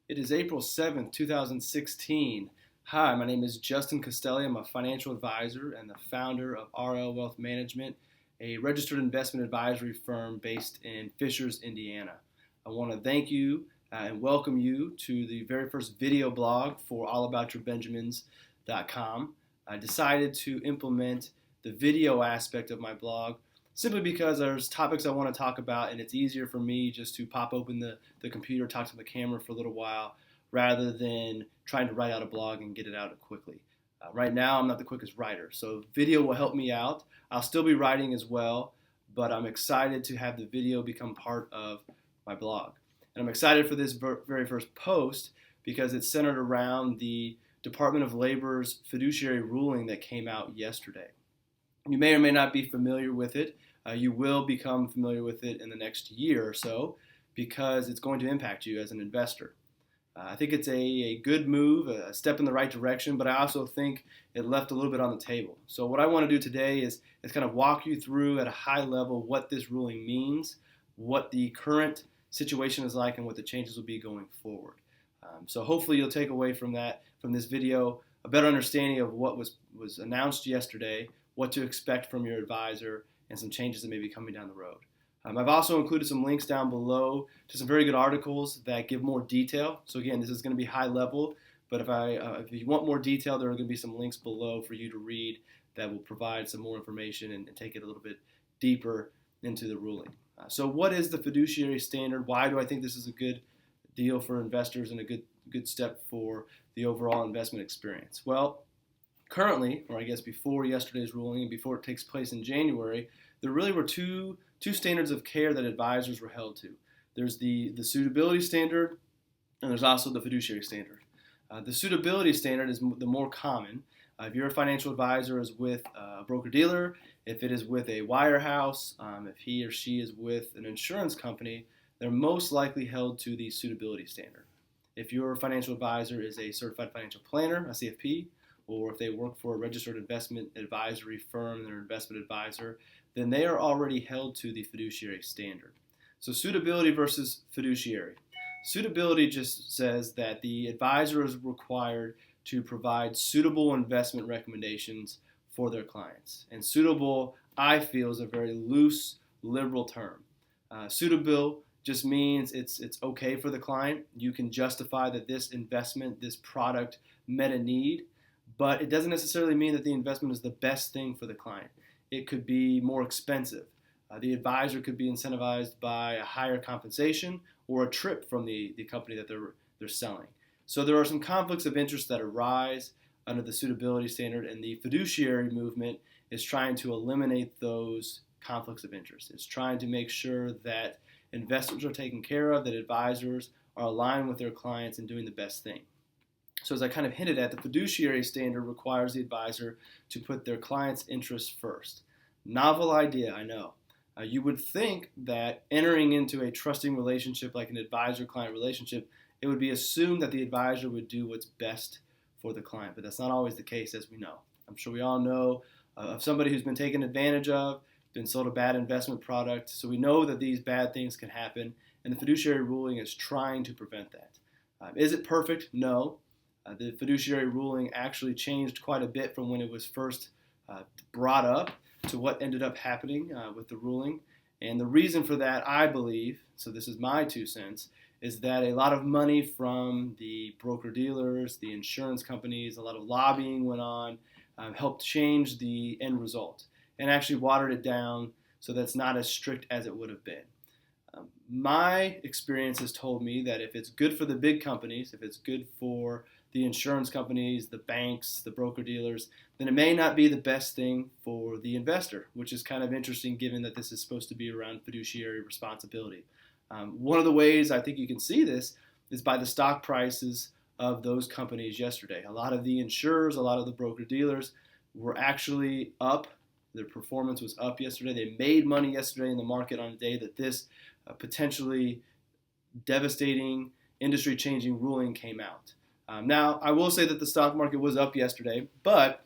It is April 7th, 2016. Hi, my name is Justin Costelli. I'm a financial advisor and the founder of RL Wealth Management, a registered investment advisory firm based in Fishers, Indiana. I want to thank you and welcome you to the very first video blog for allaboutyourbenjamins.com. I decided to implement the video aspect of my blog simply because there's topics I want to talk about, and it's easier for me just to pop open the computer, talk to the camera for a little while, rather than trying to write out a blog and get it out quickly. Right now, I'm not the quickest writer, so video will help me out. I'll still be writing as well, but I'm excited to have the video become part of my blog. And I'm excited for this very first post because it's centered around the Department of Labor's fiduciary ruling that came out yesterday. You may or may not be familiar with it. You will become familiar with it in the next year or so because it's going to impact you as an investor. I think it's a good move, a step in the right direction, but I also think it left a little bit on the table. So what I want to do today is kind of walk you through at a high level what this ruling means, what the current situation is like, and what the changes will be going forward. So hopefully you'll take away from this video, a better understanding of what was announced yesterday, what to expect from your advisor, and some changes that may be coming down the road. I've also included some links down below to some very good articles that give more detail. So again, this is going to be high level, but if you want more detail, there are going to be some links below for you to read that will provide some more information and take it a little bit deeper into the ruling. So what is the fiduciary standard? Why do I think this is a good deal for investors and a good step for the overall investment experience? Well, currently, or I guess before yesterday's ruling and before it takes place in January, there really were two standards of care that advisors were held to. There's the suitability standard, and there's also the fiduciary standard. The suitability standard is the more common. If your financial advisor is with a broker-dealer, if it is with a wirehouse, if he or she is with an insurance company, they're most likely held to the suitability standard. If your financial advisor is a certified financial planner, a CFP, or if they work for a registered investment advisory firm and they're an investment advisor, then they are already held to the fiduciary standard. So suitability versus fiduciary. Suitability just says that the advisor is required to provide suitable investment recommendations for their clients. And suitable, I feel, is a very loose, liberal term. Suitable just means it's okay for the client. You can justify that this investment, this product met a need, but it doesn't necessarily mean that the investment is the best thing for the client. It could be more expensive. The advisor could be incentivized by a higher compensation or a trip from the company that they're selling. So there are some conflicts of interest that arise under the suitability standard, and the fiduciary movement is trying to eliminate those conflicts of interest. It's trying to make sure that investors are taken care of, that advisors are aligned with their clients and doing the best thing. So as I kind of hinted at, the fiduciary standard requires the advisor to put their client's interests first. Novel idea, I know. You would think that entering into a trusting relationship like an advisor-client relationship, it would be assumed that the advisor would do what's best for the client, but that's not always the case, as we know. I'm sure we all know of somebody who's been taken advantage of, been sold a bad investment product, so we know that these bad things can happen, and the fiduciary ruling is trying to prevent that. Is it perfect? No. The fiduciary ruling actually changed quite a bit from when it was first brought up to what ended up happening with the ruling. And the reason for that, I believe, so this is my 2 cents, is that a lot of money from the broker-dealers, the insurance companies, a lot of lobbying went on, helped change the end result and actually watered it down so that's not as strict as it would have been. My experience has told me that if it's good for the big companies, if it's good for the insurance companies, the banks, the broker-dealers, then it may not be the best thing for the investor, which is kind of interesting given that this is supposed to be around fiduciary responsibility. One of the ways I think you can see this is by the stock prices of those companies yesterday. A lot of the insurers, a lot of the broker-dealers were actually up. Their performance was up yesterday. They made money yesterday in the market on a day that this potentially devastating, industry-changing ruling came out. Now, I will say that the stock market was up yesterday, but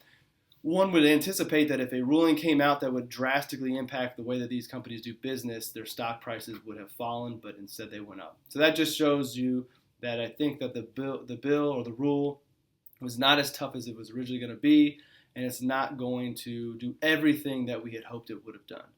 one would anticipate that if a ruling came out that would drastically impact the way that these companies do business, their stock prices would have fallen, but instead they went up. So that just shows you that I think that the bill or the rule was not as tough as it was originally going to be, and it's not going to do everything that we had hoped it would have done.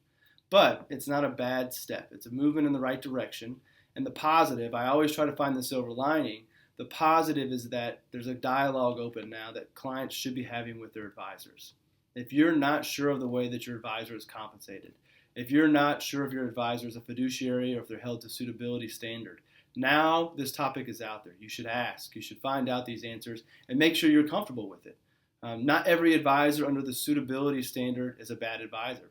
But it's not a bad step. It's a movement in the right direction. And the positive, I always try to find the silver lining. The positive is that there's a dialogue open now that clients should be having with their advisors. If you're not sure of the way that your advisor is compensated, if you're not sure if your advisor is a fiduciary or if they're held to suitability standard, now this topic is out there. You should ask. You should find out these answers and make sure you're comfortable with it. Not every advisor under the suitability standard is a bad advisor.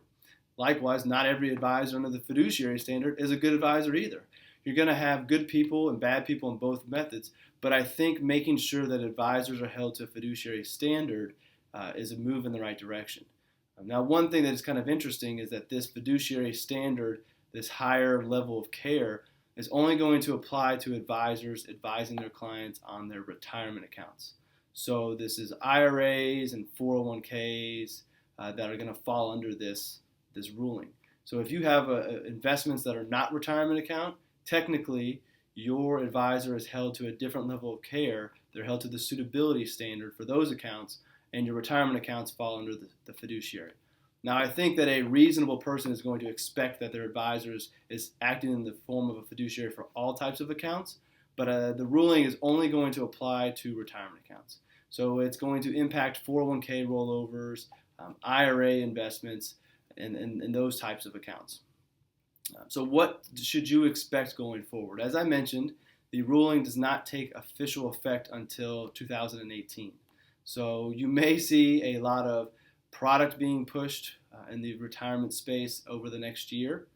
Likewise, not every advisor under the fiduciary standard is a good advisor either. You're going to have good people and bad people in both methods, but I think making sure that advisors are held to a fiduciary standard is a move in the right direction. Now, one thing that is kind of interesting is that this fiduciary standard, this higher level of care, is only going to apply to advisors advising their clients on their retirement accounts. So this is IRAs and 401ks that are going to fall under this ruling. So if you have investments that are not retirement account, technically your advisor is held to a different level of care. They're held to the suitability standard for those accounts, and your retirement accounts fall under the fiduciary. Now, I think that a reasonable person is going to expect that their advisor is acting in the form of a fiduciary for all types of accounts, but the ruling is only going to apply to retirement accounts. So it's going to impact 401k rollovers, IRA investments, and those types of accounts. So what should you expect going forward? As I mentioned, the ruling does not take official effect until 2018. So you may see a lot of product being pushed in the retirement space over the next year.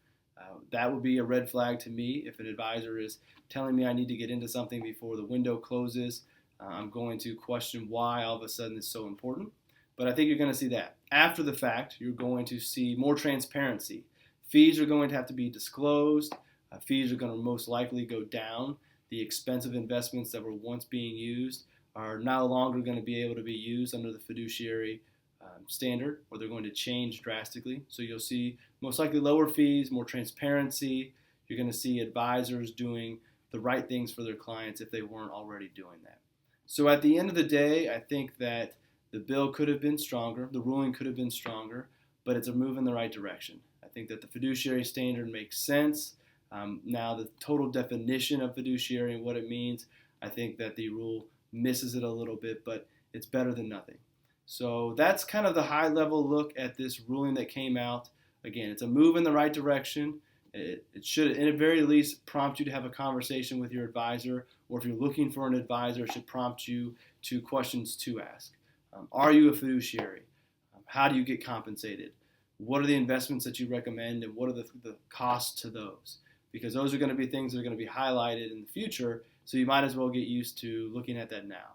That would be a red flag to me if an advisor is telling me I need to get into something before the window closes. I'm going to question why all of a sudden it's so important. But I think you're going to see that. After the fact, you're going to see more transparency. Fees are going to have to be disclosed. Fees are going to most likely go down. The expensive investments that were once being used are no longer going to be able to be used under the fiduciary standard, or they're going to change drastically. So you'll see most likely lower fees, more transparency. You're going to see advisors doing the right things for their clients if they weren't already doing that. So at the end of the day, I think that the bill could have been stronger, the ruling could have been stronger, but it's a move in the right direction. I think that the fiduciary standard makes sense. Now the total definition of fiduciary and what it means, I think that the rule misses it a little bit, but it's better than nothing. So that's kind of the high level look at this ruling that came out. Again, it's a move in the right direction. It should, in the very least, prompt you to have a conversation with your advisor, or if you're looking for an advisor, it should prompt you to questions to ask. Are you a fiduciary? How do you get compensated? What are the investments that you recommend, and what are the costs to those? Because those are going to be things that are going to be highlighted in the future, so you might as well get used to looking at that now.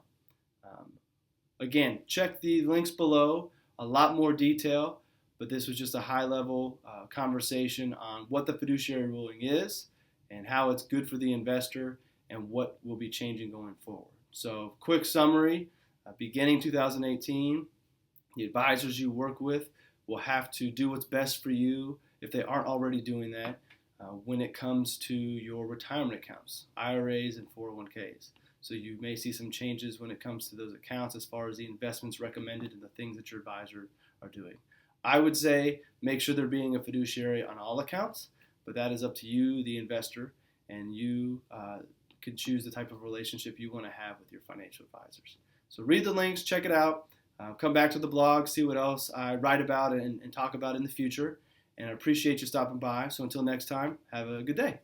Again, check the links below, a lot more detail, but this was just a high-level conversation on what the fiduciary ruling is and how it's good for the investor and what will be changing going forward. So, quick summary, beginning 2018, the advisors you work with will have to do what's best for you if they aren't already doing that when it comes to your retirement accounts, IRAs and 401ks. So you may see some changes when it comes to those accounts as far as the investments recommended and the things that your advisor are doing. I would say make sure they're being a fiduciary on all accounts, but that is up to you, the investor, and you can choose the type of relationship you want to have with your financial advisors. So read the links, check it out, come back to the blog, see what else I write about and talk about in the future, and I appreciate you stopping by. So until next time, have a good day.